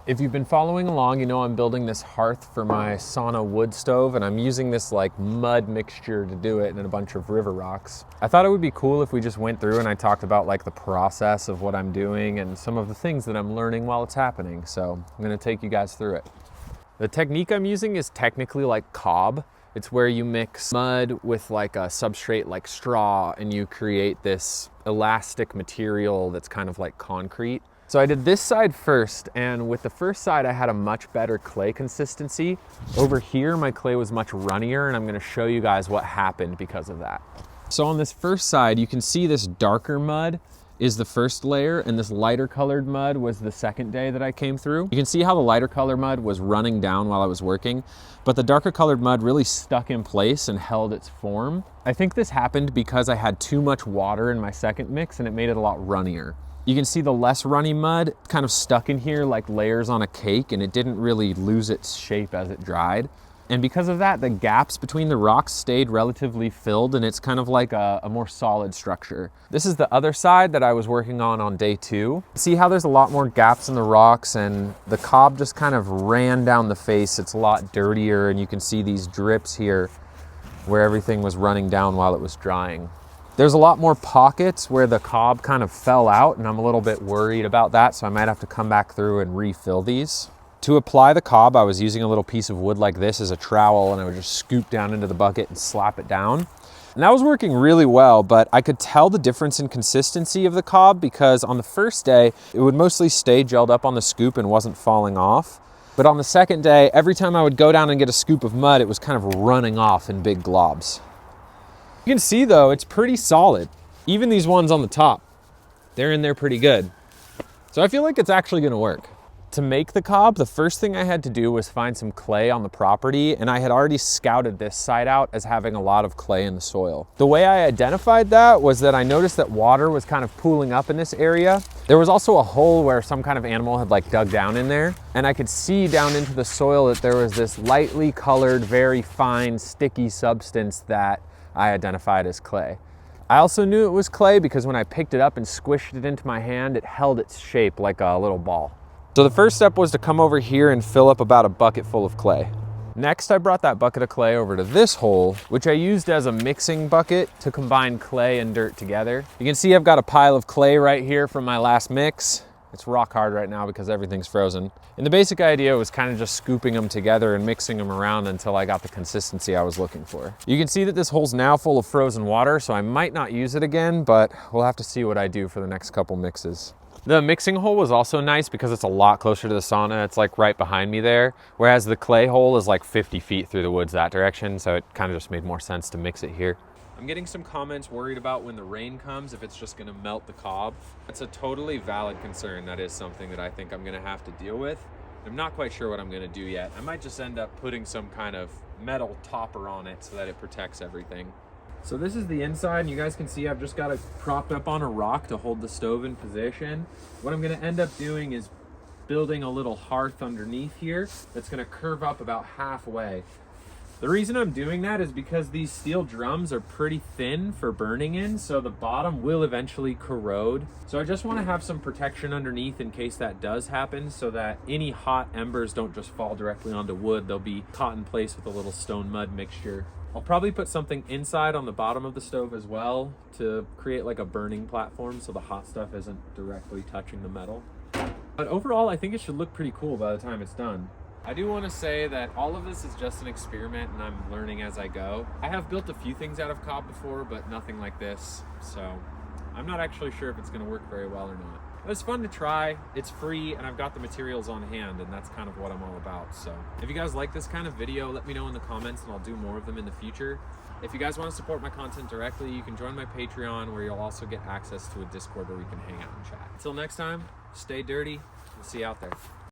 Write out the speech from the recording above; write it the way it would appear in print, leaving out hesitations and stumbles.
If you've been following along, you know I'm building this hearth for my sauna wood stove, and I'm using this like mud mixture to do it and a bunch of river rocks. I thought it would be cool if we just went through and I talked about like the process of what I'm doing and some of the things that I'm learning while it's happening. So I'm gonna take you guys through it. The technique I'm using is technically like cob. It's where you mix mud with like a substrate like straw and you create this elastic material that's kind of like concrete. So I did this side first, and with the first side I had a much better clay consistency. Over here my clay was much runnier, and I'm gonna show you guys what happened because of that. So on this first side you can see this darker mud is the first layer, and this lighter colored mud was the second day that I came through. You can see how the lighter color mud was running down while I was working, but the darker colored mud really stuck in place and held its form. I think this happened because I had too much water in my second mix and it made it a lot runnier. You can see the less runny mud kind of stuck in here like layers on a cake, and it didn't really lose its shape as it dried. And because of that, the gaps between the rocks stayed relatively filled, and it's kind of like a more solid structure. This is the other side that I was working on day 2. See how there's a lot more gaps in the rocks, and the cob just kind of ran down the face. It's a lot dirtier, and you can see these drips here where everything was running down while it was drying. There's a lot more pockets where the cob kind of fell out, and I'm a little bit worried about that, so I might have to come back through and refill these. To apply the cob, I was using a little piece of wood like this as a trowel, and I would just scoop down into the bucket and slap it down. And that was working really well, but I could tell the difference in consistency of the cob because on the first day, it would mostly stay gelled up on the scoop and wasn't falling off. But on the second day, every time I would go down and get a scoop of mud, it was kind of running off in big globs. You can see though, it's pretty solid. Even these ones on the top, they're in there pretty good. So I feel like it's actually gonna work. To make the cob, the first thing I had to do was find some clay on the property, and I had already scouted this site out as having a lot of clay in the soil. The way I identified that was that I noticed that water was kind of pooling up in this area. There was also a hole where some kind of animal had like dug down in there, and I could see down into the soil that there was this lightly colored, very fine, sticky substance that I identified as clay. I also knew it was clay because when I picked it up and squished it into my hand, it held its shape like a little ball. So the first step was to come over here and fill up about a bucket full of clay. Next, I brought that bucket of clay over to this hole, which I used as a mixing bucket to combine clay and dirt together. You can see I've got a pile of clay right here from my last mix. It's rock hard right now because everything's frozen. And the basic idea was kind of just scooping them together and mixing them around until I got the consistency I was looking for. You can see that this hole's now full of frozen water, so I might not use it again, but we'll have to see what I do for the next couple mixes. The mixing hole was also nice because it's a lot closer to the sauna. It's like right behind me there, whereas the clay hole is like 50 feet through the woods that direction, so it kind of just made more sense to mix it here. I'm getting some comments worried about when the rain comes, if it's just gonna melt the cob. That's a totally valid concern. That is something that I think I'm gonna have to deal with. I'm not quite sure what I'm gonna do yet. I might just end up putting some kind of metal topper on it so that it protects everything. So this is the inside, and you guys can see I've just got it propped up on a rock to hold the stove in position. What I'm gonna end up doing is building a little hearth underneath here that's gonna curve up about halfway. The reason I'm doing that is because these steel drums are pretty thin for burning in, so the bottom will eventually corrode. So I just want to have some protection underneath in case that does happen, so that any hot embers don't just fall directly onto wood. They'll be caught in place with a little stone mud mixture. I'll probably put something inside on the bottom of the stove as well to create like a burning platform so the hot stuff isn't directly touching the metal. But overall, I think it should look pretty cool by the time it's done. I do want to say that all of this is just an experiment and I'm learning as I go. I have built a few things out of cob before, but nothing like this. So I'm not actually sure if it's going to work very well or not. But it's fun to try, it's free, and I've got the materials on hand, and that's kind of what I'm all about. So if you guys like this kind of video, let me know in the comments and I'll do more of them in the future. If you guys want to support my content directly, you can join my Patreon, where you'll also get access to a Discord where we can hang out and chat. Until next time, stay dirty. We'll see you out there.